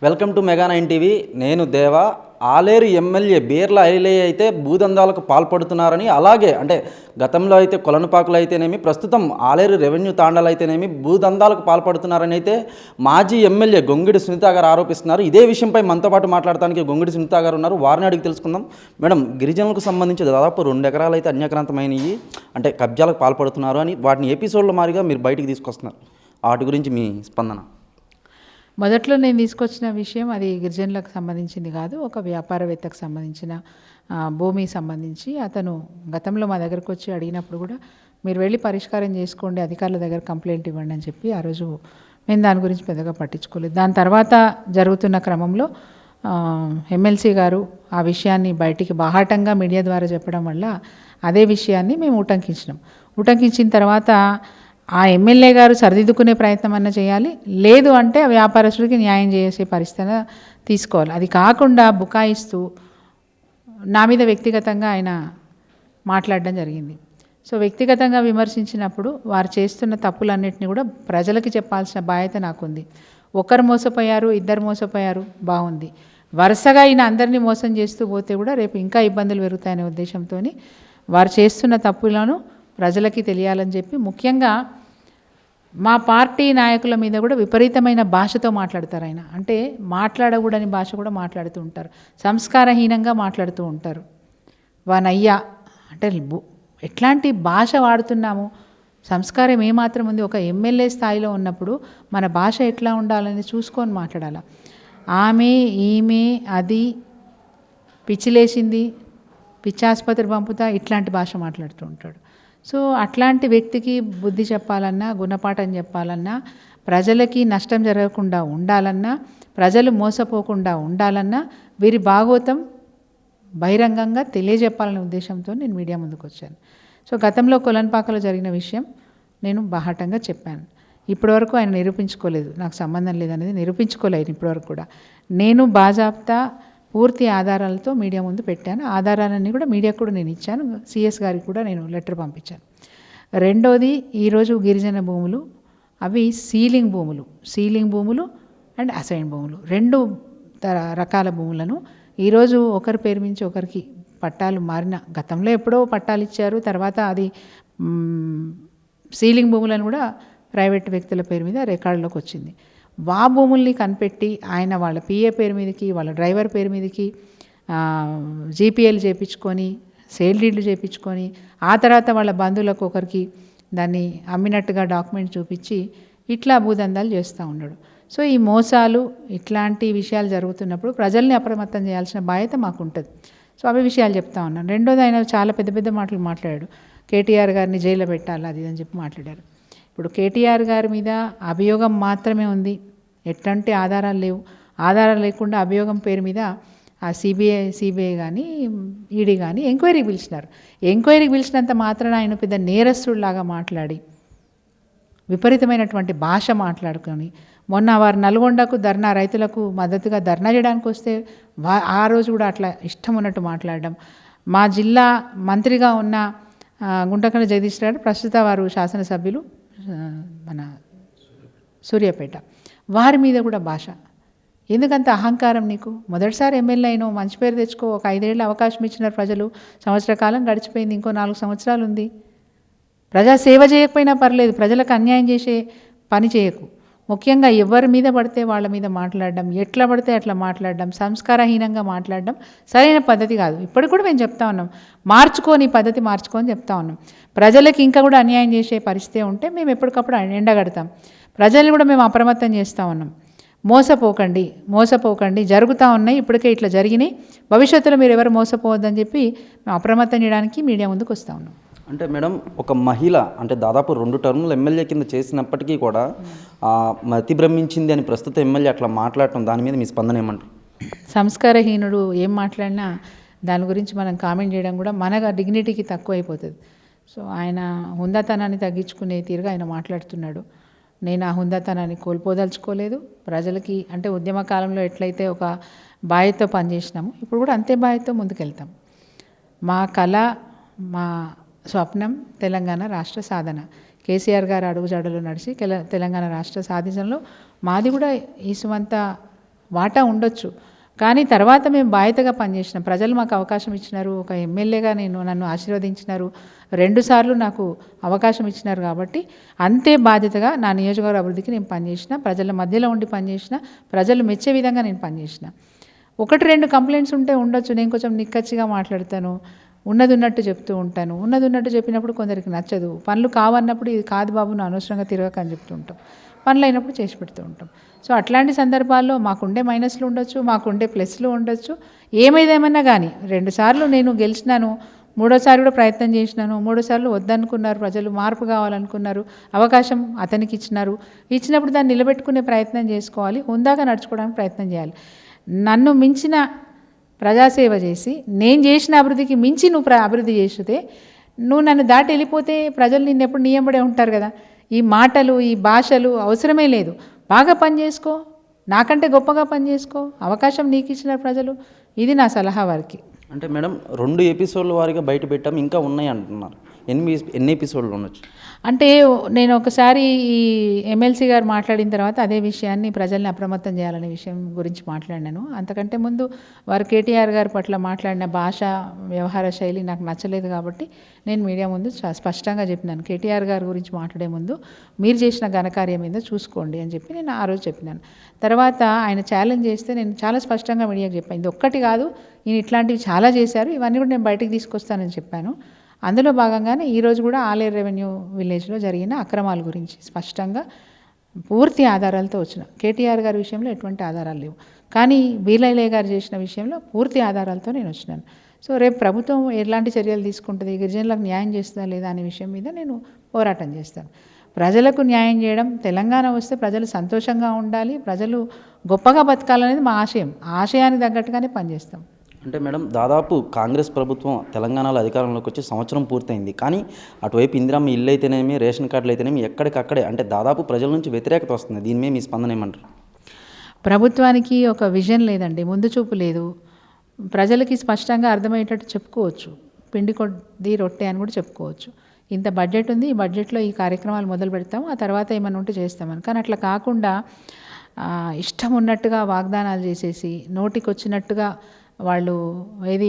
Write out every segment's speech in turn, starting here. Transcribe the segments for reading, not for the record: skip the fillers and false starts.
Welcome to mega 9 TV. నేను దేవా. Aleru MLA Beerla Ailayya అయితే భూదందాలకు పాల్పడుతున్నారని, అలాగే అంటే గతంలో అయితే కొలనుపాకులు అయితేనేమి, ప్రస్తుతం ఆలేరు రెవెన్యూ తాండాలు అయితేనేమి భూదందాలకు పాల్పడుతున్నారని అయితే మాజీ ఎమ్మెల్యే గొంగిడి సునీత గారు ఆరోపిస్తున్నారు. ఇదే విషయంపై మనతో పాటు మాట్లాడటానికి గొంగిడి సునీత గారు ఉన్నారు. వారిని అడిగి తెలుసుకుందాం. మేడం, గిరిజనులకు సంబంధించి దాదాపు 2 ఎకరాలు అయితే అన్యాక్రాంతమైనవి, అంటే కబ్జాలకు పాల్పడుతున్నారు అని వాటిని ఎపిసోడ్ల మాదిరిగా మీరు బయటికి తీసుకొస్తున్నారు. వాటి గురించి మీ స్పందన? మొదట్లో నేను తీసుకొచ్చిన విషయం అది గిరిజనులకు సంబంధించింది కాదు, ఒక వ్యాపారవేత్తకు సంబంధించిన భూమికి సంబంధించి అతను గతంలో మా దగ్గరకు వచ్చి అడిగినప్పుడు కూడా మీరు వెళ్ళి పరిష్కారం చేసుకోండి, అధికారుల దగ్గర కంప్లైంట్ ఇవ్వండి అని చెప్పి ఆ రోజు మేము దాని గురించి పెద్దగా పట్టించుకోలేదు. దాని తర్వాత జరుగుతున్న క్రమంలో ఎమ్మెల్సీ గారు ఆ విషయాన్ని బయటికి బాహాటంగా మీడియా ద్వారా చెప్పడం వల్ల అదే విషయాన్ని మేము ఉటంకించిన తర్వాత ఆ ఎమ్మెల్యే గారు సరిదిద్దుకునే ప్రయత్నం అన్న చేయాలి, లేదు అంటే వ్యాపారస్తుడికి న్యాయం చేసే పరిస్థితి తీసుకోవాలి. అది కాకుండా బుకాయిస్తూ నా మీద వ్యక్తిగతంగా ఆయన మాట్లాడడం జరిగింది. సో వ్యక్తిగతంగా విమర్శించినప్పుడు వారు చేస్తున్న తప్పులన్నింటినీ కూడా ప్రజలకి చెప్పాల్సిన బాధ్యత నాకుంది. ఒకరు మోసపోయారు, ఇద్దరు మోసపోయారు, బాగుంది. వరుసగా ఈయన అందరినీ మోసం చేస్తూ పోతే కూడా రేపు ఇంకా ఇబ్బందులు పెరుగుతాయనే ఉద్దేశంతో వారు చేస్తున్న తప్పులను ప్రజలకి తెలియాలని చెప్పి, ముఖ్యంగా మా పార్టీ నాయకుల మీద కూడా విపరీతమైన భాషతో మాట్లాడతారు ఆయన. అంటే మాట్లాడకూడని భాష కూడా మాట్లాడుతూ ఉంటారు, సంస్కారహీనంగా మాట్లాడుతూ ఉంటారు. వానయ్యా అంటే ఎట్లాంటి భాష వాడుతున్నాము, సంస్కారం ఏమాత్రం ఉంది? ఒక ఎమ్మెల్యే స్థాయిలో ఉన్నప్పుడు మన భాష ఎట్లా ఉండాలని చూసుకొని మాట్లాడాలి. ఆమె, ఈమె, అది, పిచ్చిలేసింది, పిచ్చాసుపత్రి పంపుతా, ఇట్లాంటి భాష మాట్లాడుతూ ఉంటాడు. సో అట్లాంటి వ్యక్తికి బుద్ధి చెప్పాలన్నా, గుణపాఠం చెప్పాలన్నా, ప్రజలకి నష్టం జరగకుండా ఉండాలన్నా, ప్రజలు మోసపోకుండా ఉండాలన్నా వీరి భాగోతం బహిరంగంగా తెలియజెప్పాలనే ఉద్దేశంతో నేను మీడియా ముందుకు వచ్చాను. సో గతంలో కొలన్పాకలో జరిగిన విషయం నేను బాహాటంగా చెప్పాను. ఇప్పటివరకు ఆయన నిరూపించుకోలేదు, నాకు సంబంధం లేదనేది నిరూపించుకోలేదు ఇప్పటివరకు కూడా. నేను బాజాప్తా పూర్తి ఆధారాలతో మీడియా ముందు పెట్టాను. ఆధారాలన్నీ కూడా మీడియాకు కూడా నేను ఇచ్చాను. సిఎస్ గారికి కూడా నేను లెటర్ పంపించాను. రెండోది, ఈరోజు గిరిజన భూములు అవి సీలింగ్ భూములు అండ్ అసైన్ భూములు, 2 రకాల భూములను ఈరోజు ఒకరి పేరు మించి ఒకరికి పట్టాలు మారిన, గతంలో ఎప్పుడో పట్టాలు ఇచ్చారు, తర్వాత అది సీలింగ్ భూములను కూడా ప్రైవేట్ వ్యక్తుల పేరు మీద రికార్డులోకి వచ్చింది. వా భూముల్ని కనిపెట్టి ఆయన వాళ్ళ పిఏ పేరు మీదకి, వాళ్ళ డ్రైవర్ పేరు మీదకి జీపీఎల్ చేయించుకొని, సేల్ డీడ్లు చేయించుకొని, ఆ తర్వాత వాళ్ళ బంధువులకు ఒకరికి దాన్ని అమ్మినట్టుగా డాక్యుమెంట్ చూపించి ఇట్లా భూదందాలు చేస్తూ ఉన్నాడు. సో ఈ మోసాలు, ఇట్లాంటి విషయాలు జరుగుతున్నప్పుడు ప్రజల్ని అప్రమత్తం చేయాల్సిన బాధ్యత మాకు ఉంటుంది. సో అవి విషయాలు చెప్తా ఉన్నాను. రెండోది, ఆయన చాలా పెద్ద పెద్ద మాటలు మాట్లాడాడు. కేటీఆర్ గారిని జైల్లో పెట్టాలి అది అని చెప్పి మాట్లాడారు. ఇప్పుడు కేటీఆర్ గారి మీద అభియోగం మాత్రమే ఉంది, ఎట్లాంటి ఆధారాలు లేవు. ఆధారాలు లేకుండా అభియోగం పేరు మీద ఆ సిబిఐ కానీ ఈడీ కానీ ఎంక్వైరీకి పిలిచినారు. ఎంక్వైరీకి పిలిచినంత మాత్రాన ఆయన పెద్ద నేరస్తుడిలాగా మాట్లాడి విపరీతమైనటువంటి భాష మాట్లాడుకొని, మొన్న వారు నల్గొండకు ధర్నా, రైతులకు మద్దతుగా ధర్నా చేయడానికి వస్తే ఆ రోజు కూడా అట్లా ఇష్టం ఉన్నట్టు మాట్లాడడం. మా జిల్లా మంత్రిగా ఉన్న గుంటకళ్ళ జగదీష్ రెడ్డి, ప్రస్తుత వారు శాసనసభ్యులు మన సూర్యాపేట, వారి మీద కూడా భాష. ఎందుకంత అహంకారం నీకు? మొదటిసారి ఎమ్మెల్యే అయినావు, మంచి పేరు తెచ్చుకో. ఒక 5 ఏళ్ళు అవకాశం ఇచ్చినారు ప్రజలు, సంవత్సర కాలం గడిచిపోయింది, ఇంకో 4 సంవత్సరాలు ఉంది. ప్రజా సేవ చేయకపోయినా పర్లేదు, ప్రజలకు అన్యాయం చేసే పని చేయకు. ముఖ్యంగా ఎవరి మీద పడితే వాళ్ళ మీద మాట్లాడడం, ఎట్లా పడితే అట్లా మాట్లాడడం, సంస్కారహీనంగా మాట్లాడడం సరైన పద్ధతి కాదు. ఇప్పటికి కూడా మేము చెప్తా ఉన్నాం, మార్చుకొని పద్ధతి మార్చుకొని చెప్తా ఉన్నాం. ప్రజలకి ఇంకా కూడా అన్యాయం చేసే పరిస్థితి ఉంటే మేము ఎప్పటికప్పుడు ఎండగడతాం. ప్రజల్ని కూడా మేము అప్రమత్తం చేస్తూ ఉన్నాం. మోసపోకండి, జరుగుతూ ఉన్నాయి, ఇప్పటికే ఇట్లా జరిగినాయి, భవిష్యత్తులో మీరు ఎవరు మోసపోవద్దని చెప్పి మేము అప్రమత్తం చేయడానికి మీడియా ముందుకు వస్తూ ఉన్నాం. అంటే మేడం, ఒక మహిళ అంటే దాదాపు 2 టర్ములు ఎమ్మెల్యే కింద చేసినప్పటికీ కూడా మతి భ్రమించింది అని ప్రస్తుత ఎమ్మెల్యే అట్లా మాట్లాడటం, దాని మీద మీ స్పందన ఏమంటారు? సంస్కారహీనుడు ఏం మాట్లాడినా దాని గురించి మనం కామెంట్ చేయడం కూడా మన డిగ్నిటీకి తక్కువ అయిపోతుంది. సో ఆయన హుందాతనాన్ని తగ్గించుకునే తీరుగా ఆయన మాట్లాడుతున్నాడు. నేను ఆ హుందాతనాన్ని కోల్పోదలుచుకోలేదు. ప్రజలకి అంటే ఉద్యమ కాలంలో ఎట్లయితే ఒక బాధ్యతతో పనిచేసినాము, ఇప్పుడు కూడా అంతే బాధ్యతతో ముందుకెళ్తాం. మా కళ, మా స్వప్నం తెలంగాణ రాష్ట్ర సాధన. కేసీఆర్ గారు అడుగుజాడలో నడిచి తెలంగాణ రాష్ట్ర సాధించడంలో మాది కూడా ఈసుమంత వాటా ఉండొచ్చు. కానీ తర్వాత మేము బాధ్యతగా పనిచేసినాం. ప్రజలు మాకు అవకాశం ఇచ్చినారు. ఒక ఎమ్మెల్యేగా నన్ను ఆశీర్వదించినారు. 2 సార్లు నాకు అవకాశం ఇచ్చినారు కాబట్టి అంతే బాధ్యతగా నా నియోజకవర్గ అభివృద్ధికి నేను పనిచేసిన, ప్రజల మధ్యలో ఉండి పనిచేసిన, ప్రజలు మెచ్చే విధంగా నేను పనిచేసిన. 1-2 కంప్లైంట్స్ ఉంటే ఉండొచ్చు. నేను కొంచెం నిక్కచ్చిగా మాట్లాడతాను, ఉన్నది ఉన్నట్టు చెప్తూ ఉంటాను. ఉన్నది ఉన్నట్టు చెప్పినప్పుడు కొందరికి నచ్చదు. పనులు కావన్నప్పుడు ఇది కాదు బాబు, నువ్వు అనవసరంగా తిరగక అని చెప్తూ ఉంటాం. పనులు అయినప్పుడు చేసి పెడుతూ ఉంటాం. సో అట్లాంటి సందర్భాల్లో మాకుండే మైనస్లు ఉండొచ్చు, మాకుండే ప్లస్లు ఉండొచ్చు. ఏమైదేమన్నా కానీ 2 సార్లు నేను గెలిచినాను, 3వ సారి కూడా ప్రయత్నం చేసినాను. 3 సార్లు వద్దనుకున్నారు ప్రజలు, మార్పు కావాలనుకున్నారు, అవకాశం అతనికి ఇచ్చినారు. ఇచ్చినప్పుడు దాన్ని నిలబెట్టుకునే ప్రయత్నం చేసుకోవాలి, హుందాగా నడుచుకోవడానికి ప్రయత్నం చేయాలి. నన్ను మించిన ప్రజాసేవ చేసి నేను చేసిన అభివృద్ధికి మించి నువ్వు అభివృద్ధి చేస్తే నువ్వు నన్ను దాటి వెళ్ళిపోతే ప్రజలు నిన్నెప్పుడు నియంబడే ఉంటారు కదా. ఈ మాటలు, ఈ భాషలు అవసరమే లేదు. బాగా పని చేసుకో, నాకంటే గొప్పగా పని చేసుకో, అవకాశం నీకు ఇచ్చిన ప్రజలు. ఇది నా సలహా వారికి. అంటే మేడం 2 ఎపిసోడ్ల వారిగా బయట పెట్టాం, ఇంకా ఉన్నాయి అంటున్నారు. ఎన్ని ఎపిసోడ్లు ఉండొచ్చు? అంటే నేను ఒకసారి ఈ ఎమ్మెల్సీ గారు మాట్లాడిన తర్వాత అదే విషయాన్ని ప్రజల్ని అప్రమత్తం చేయాలనే విషయం గురించి మాట్లాడినాను. అంతకంటే ముందు వారు కేటీఆర్ గారి పట్ల మాట్లాడిన భాష, వ్యవహార శైలి నాకు నచ్చలేదు కాబట్టి నేను మీడియా ముందు స్పష్టంగా చెప్పినాను. కేటీఆర్ గారి గురించి మాట్లాడే ముందు మీరు చేసిన ఘనకార్యం మీద చూసుకోండి అని చెప్పి నేను ఆ రోజు చెప్పినాను. తర్వాత ఆయన ఛాలెంజ్ చేస్తే నేను చాలా స్పష్టంగా మీడియాకి చెప్పాను, ఇది ఒక్కటి కాదు, ఈయన ఇట్లాంటివి చాలా చేశారు, ఇవన్నీ కూడా నేను బయటకు తీసుకొస్తానని చెప్పాను. అందులో భాగంగానే ఈరోజు కూడా ఆలేరు రెవెన్యూ విలేజ్లో జరిగిన అక్రమాల గురించి స్పష్టంగా పూర్తి ఆధారాలతో వచ్చిన. కేటీఆర్ గారి విషయంలో ఎటువంటి ఆధారాలు లేవు, కానీ బీలైలే గారు చేసిన విషయంలో పూర్తి ఆధారాలతో నేను వచ్చినాను. సో రేపు ప్రభుత్వం ఎలాంటి చర్యలు తీసుకుంటుంది, గిరిజనులకు న్యాయం చేస్తుందా లేదా అనే విషయం మీద నేను పోరాటం చేస్తాను. ప్రజలకు న్యాయం చేయడం, తెలంగాణ వస్తే ప్రజలు సంతోషంగా ఉండాలి, ప్రజలు గొప్పగా బతకాలనేది మా ఆశయం. ఆశయానికి తగ్గట్టుగానే పనిచేస్తాం. అంటే మేడం దాదాపు కాంగ్రెస్ ప్రభుత్వం తెలంగాణలో అధికారంలోకి వచ్చి సంవత్సరం పూర్తయింది, కానీ అటువైపు ఇందిరమ్మ ఇల్లు అయితేనేమి, రేషన్ కార్డులు అయితేనేమి ఎక్కడికక్కడే అంటే దాదాపు ప్రజల నుంచి వ్యతిరేకత వస్తుంది. దీని మీద మీ స్పందన ఏమంటారు? ప్రభుత్వానికి ఒక విజన్ లేదండి, ముందు చూపు లేదు. ప్రజలకి స్పష్టంగా అర్థమయ్యేటట్టు చెప్పుకోవచ్చు, పిండి కొద్ది రొట్టె అని కూడా చెప్పుకోవచ్చు. ఇంత బడ్జెట్ ఉంది, ఈ బడ్జెట్లో ఈ కార్యక్రమాలు మొదలు పెడతాము, ఆ తర్వాత ఏమైనా ఉంటే చేస్తామని. కానీ అట్లా కాకుండా ఇష్టం ఉన్నట్టుగా వాగ్దానాలు చేసేసి నోటికి వచ్చినట్టుగా వాళ్ళు ఏది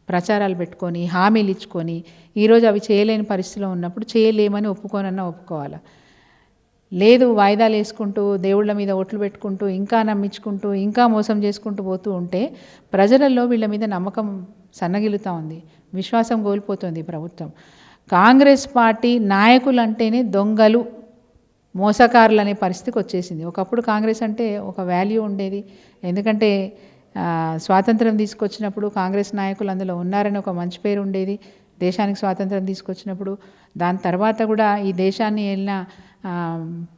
ప్రచారాలు పెట్టుకొని హామీలు ఇచ్చుకొని ఈరోజు అవి చేయలేని పరిస్థితిలో ఉన్నప్పుడు చేయలేమని ఒప్పుకోవాలి. లేదు వాయిదాలు వేసుకుంటూ దేవుళ్ళ మీద ఒట్లు పెట్టుకుంటూ ఇంకా నమ్మించుకుంటూ ఇంకా మోసం చేసుకుంటూ పోతూ ఉంటే ప్రజలలో వీళ్ళ మీద నమ్మకం సన్నగిలుతూ ఉంది, విశ్వాసం కోల్పోతుంది ప్రభుత్వం. కాంగ్రెస్ పార్టీ నాయకులు అంటేనే దొంగలు, మోసకారులు అనే పరిస్థితికి వచ్చేసింది. ఒకప్పుడు కాంగ్రెస్ అంటే ఒక వాల్యూ ఉండేది, ఎందుకంటే స్వాతంత్రం తీసుకొచ్చినప్పుడు కాంగ్రెస్ నాయకులు అందులో ఉన్నారని ఒక మంచి పేరు ఉండేది. దేశానికి స్వాతంత్రం తీసుకొచ్చినప్పుడు దాని తర్వాత కూడా ఈ దేశాన్ని వెళ్ళిన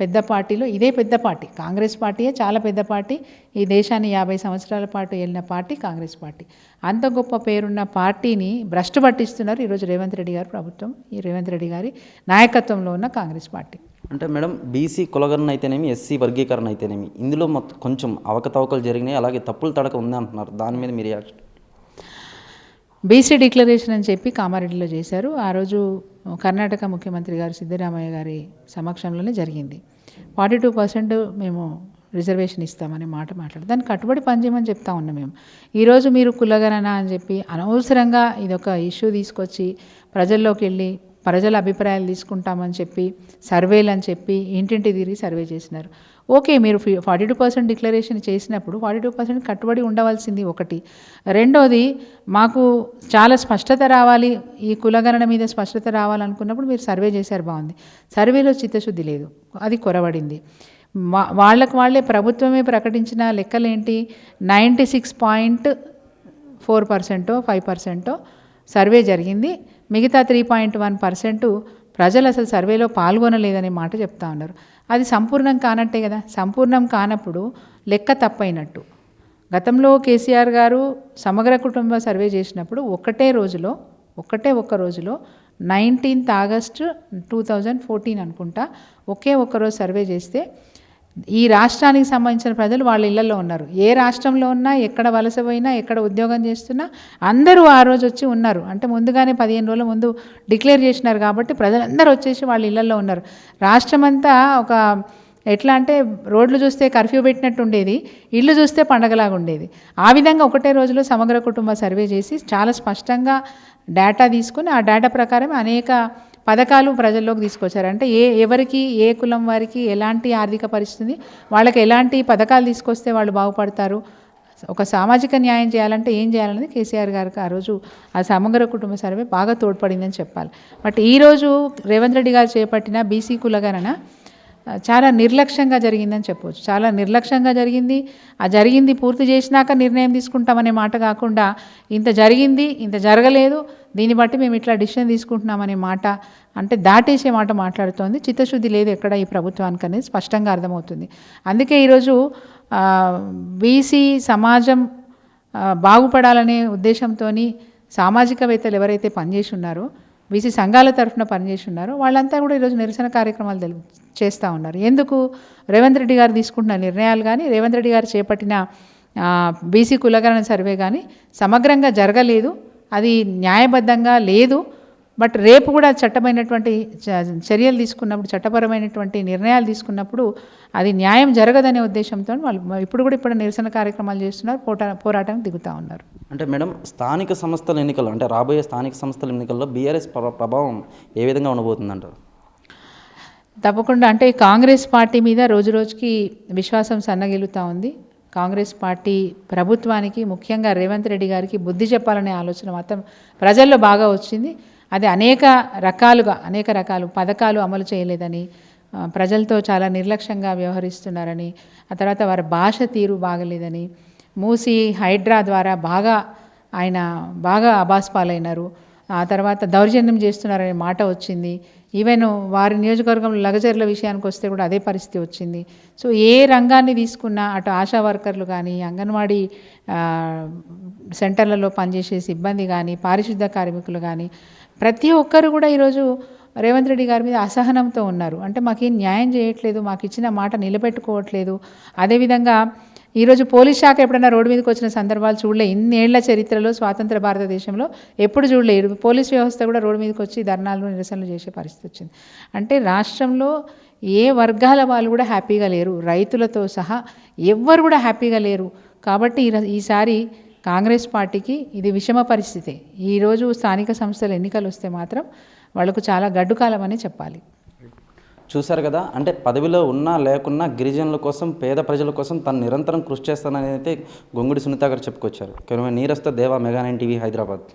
పెద్ద పార్టీలో ఇదే పెద్ద పార్టీ, కాంగ్రెస్ పార్టీయే చాలా పెద్ద పార్టీ. ఈ దేశాన్ని 50 సంవత్సరాల పాటు వెళ్ళిన పార్టీ కాంగ్రెస్ పార్టీ. అంత గొప్ప పేరున్న పార్టీని భ్రష్టు పట్టిస్తున్నారు ఈరోజు రేవంత్ రెడ్డి గారి ప్రభుత్వం, ఈ రేవంత్ రెడ్డి గారి నాయకత్వంలో ఉన్న కాంగ్రెస్ పార్టీ. అంటే మేడం బీసీ కులగణన అయితేనేమి, ఎస్సీ వర్గీకరణ అయితేనేమి ఇందులో కొంచెం అవకతవకలు జరిగినాయి, అలాగే తప్పులు తడక ఉంది అంటున్నారు. దాని మీద మీరు రియాక్షన్? బీసీ డిక్లరేషన్ అని చెప్పి కామారెడ్డిలో చేశారు. ఆ రోజు కర్ణాటక ముఖ్యమంత్రి గారు సిద్ధరామయ్య గారి సమక్షంలోనే జరిగింది. 42% మేము రిజర్వేషన్ ఇస్తామని మాట్లాడారు. దాన్ని కట్టుబడి పనిచేయమని చెప్తా ఉన్నాం మేము. ఈరోజు మీరు కులగణన అని చెప్పి అనవసరంగా ఇదొక ఇష్యూ తీసుకొచ్చి ప్రజల్లోకి వెళ్ళి ప్రజల అభిప్రాయాలు తీసుకుంటామని చెప్పి సర్వేలు అని చెప్పి ఇంటింటి తిరిగి సర్వే చేసినారు. ఓకే, మీరు 42% డిక్లరేషన్ చేసినప్పుడు 42% కట్టుబడి ఉండవలసింది ఒకటి. రెండోది, మాకు చాలా స్పష్టత రావాలి, ఈ కులగణన మీద స్పష్టత రావాలనుకున్నప్పుడు మీరు సర్వే చేశారు, బాగుంది. సర్వేలో చిత్తశుద్ధి లేదు, అది కొరవడింది. వాళ్ళే ప్రభుత్వమే ప్రకటించిన లెక్కలేంటి, 96.4% 5% సర్వే జరిగింది. మిగతా 3.1% ప్రజలు అసలు సర్వేలో పాల్గొనలేదనే మాట చెప్తా ఉన్నారు. అది సంపూర్ణం కానట్టే కదా. సంపూర్ణం కానప్పుడు లెక్క తప్పైనట్టు. గతంలో కేసీఆర్ గారు సమగ్ర కుటుంబ సర్వే చేసినప్పుడు ఒక్క రోజులో 19th August 2014 అనుకుంటా ఒకే ఒక్కరోజు సర్వే చేస్తే ఈ రాష్ట్రానికి సంబంధించిన ప్రజలు వాళ్ళ ఇళ్లలో ఉన్నారు. ఏ రాష్ట్రంలో ఉన్నా, ఎక్కడ వలస పోయినా, ఎక్కడ ఉద్యోగం చేస్తున్నా అందరూ ఆ రోజు వచ్చి ఉన్నారు. అంటే ముందుగానే 15 రోజుల ముందు డిక్లేర్ చేసినారు కాబట్టి ప్రజలందరూ వచ్చేసి వాళ్ళ ఇళ్లలో ఉన్నారు. రాష్ట్రమంతా ఒక ఎట్లా అంటే రోడ్లు చూస్తే కర్ఫ్యూ పెట్టినట్టు ఉండేది, ఇల్లు చూస్తే పండగలాగా ఉండేది. ఆ విధంగా ఒకటే రోజులో సమగ్ర కుటుంబ సర్వే చేసి చాలా స్పష్టంగా డేటా తీసుకుని ఆ డేటా ప్రకారం అనేక పథకాలు ప్రజల్లోకి తీసుకొచ్చారు. అంటే ఎవరికి ఏ కులం వారికి ఎలాంటి ఆర్థిక పరిస్థితి, వాళ్ళకి ఎలాంటి పథకాలు తీసుకొస్తే వాళ్ళు బాగుపడతారు, ఒక సామాజిక న్యాయం చేయాలంటే ఏం చేయాలనేది కేసీఆర్ గారికి ఆ రోజు ఆ సమగ్ర కుటుంబ సర్వే బాగా తోడ్పడిందని చెప్పాలి. బట్ ఈరోజు రేవంత్ రెడ్డి గారు చేపట్టిన బీసీ కులగణన చాలా నిర్లక్ష్యంగా జరిగిందని చెప్పవచ్చు. చాలా నిర్లక్ష్యంగా జరిగింది. ఆ జరిగింది పూర్తి చేసినాక నిర్ణయం తీసుకుంటామనే మాట కాకుండా ఇంత జరిగింది, ఇంత జరగలేదు, దీన్ని బట్టి మేము ఇట్లా డిసిషన్ తీసుకుంటున్నామనే మాట, అంటే దాటేసే మాట మాట్లాడుతోంది. చిత్తశుద్ధి లేదు ఎక్కడ ఈ ప్రభుత్వానికి అనేది స్పష్టంగా అర్థమవుతుంది. అందుకే ఈరోజు బీసీ సమాజం బాగుపడాలనే ఉద్దేశంతో సామాజికవేత్తలు ఎవరైతే పనిచేసి ఉన్నారో, బీసీ సంఘాల తరఫున పనిచేసి ఉన్నారో వాళ్ళంతా కూడా ఈరోజు నిరసన కార్యక్రమాలు చేస్తూ ఉన్నారు. ఎందుకు? రేవంత్ రెడ్డి గారు తీసుకుంటున్న నిర్ణయాలు కానీ, రేవంత్ రెడ్డి గారు చేపట్టిన బీసీ కులగణన సర్వే కానీ సమగ్రంగా జరగలేదు, అది న్యాయబద్ధంగా లేదు. బట్ రేపు కూడా చట్టమైనటువంటి చర్యలు తీసుకున్నప్పుడు, చట్టపరమైనటువంటి నిర్ణయాలు తీసుకున్నప్పుడు అది న్యాయం జరగదనే ఉద్దేశంతో వాళ్ళు ఇప్పుడు నిరసన కార్యక్రమాలు చేస్తున్నారు, పోరాటం దిగుతూ ఉన్నారు. అంటే మేడం, స్థానిక సంస్థల ఎన్నికలు అంటే రాబోయే స్థానిక సంస్థల ఎన్నికల్లో బీఆర్ఎస్ ప్రభావం ఏ విధంగా ఉండబోతుందంటారు? తప్పకుండా. అంటే కాంగ్రెస్ పార్టీ మీద రోజు రోజుకి విశ్వాసం సన్నగిలుతూ ఉంది. కాంగ్రెస్ పార్టీ ప్రభుత్వానికి, ముఖ్యంగా రేవంత్ రెడ్డి గారికి బుద్ధి చెప్పాలనే ఆలోచన మాత్రం ప్రజల్లో బాగా వచ్చింది. అది అనేక రకాలు పథకాలు అమలు చేయలేదని, ప్రజలతో చాలా నిర్లక్ష్యంగా వ్యవహరిస్తున్నారని, ఆ తర్వాత వారి భాష తీరు బాగలేదని, మూసి హైడ్రా ద్వారా ఆయన బాగా అబాస్పాలైనారు, ఆ తర్వాత దౌర్జన్యం చేస్తున్నారనే మాట వచ్చింది. ఈవెన్ వారి నియోజకవర్గంలో లగచర్ల విషయానికి వస్తే కూడా అదే పరిస్థితి వచ్చింది. సో ఏ రంగాన్ని తీసుకున్నా, అటు ఆశా వర్కర్లు కానీ, అంగన్వాడీ సెంటర్లలో పనిచేసే సిబ్బంది కానీ, పారిశుద్ధ కార్మికులు కానీ, ప్రతి ఒక్కరు కూడా ఈరోజు రేవంత్ రెడ్డి గారి మీద అసహనంతో ఉన్నారు. అంటే మాకేం న్యాయం చేయట్లేదు, మాకు ఇచ్చిన మాట నిలబెట్టుకోవట్లేదు. అదేవిధంగా ఈరోజు పోలీస్ శాఖ ఎప్పుడైనా రోడ్డు మీదకి వచ్చిన సందర్భాలు చూడలే. ఇన్నేళ్ల చరిత్రలో, స్వాతంత్ర భారతదేశంలో ఎప్పుడు చూడలేదు. పోలీస్ వ్యవస్థ కూడా రోడ్డు మీదకి వచ్చి ధర్నాలు, నిరసనలు చేసే పరిస్థితి వచ్చింది. అంటే రాష్ట్రంలో ఏ వర్గాల వాళ్ళు కూడా హ్యాపీగా లేరు, రైతులతో సహా ఎవ్వరు కూడా హ్యాపీగా లేరు. కాబట్టి ఈసారి కాంగ్రెస్ పార్టీకి ఇది విషమ పరిస్థితే. ఈరోజు స్థానిక సంస్థల ఎన్నికలు వస్తే మాత్రం వాళ్ళకు చాలా గడ్డు కాలం అని చెప్పాలి. చూశారు కదా, అంటే పదవిలో ఉన్నా లేకున్నా గిరిజనుల కోసం, పేద ప్రజల కోసం తను నిరంతరం కృషి చేస్తానని అయితే గొంగుడి సునీత గారు చెప్పుకొచ్చారు. నీరస్తో దేవా, మెగా 9 టీవీ, హైదరాబాద్.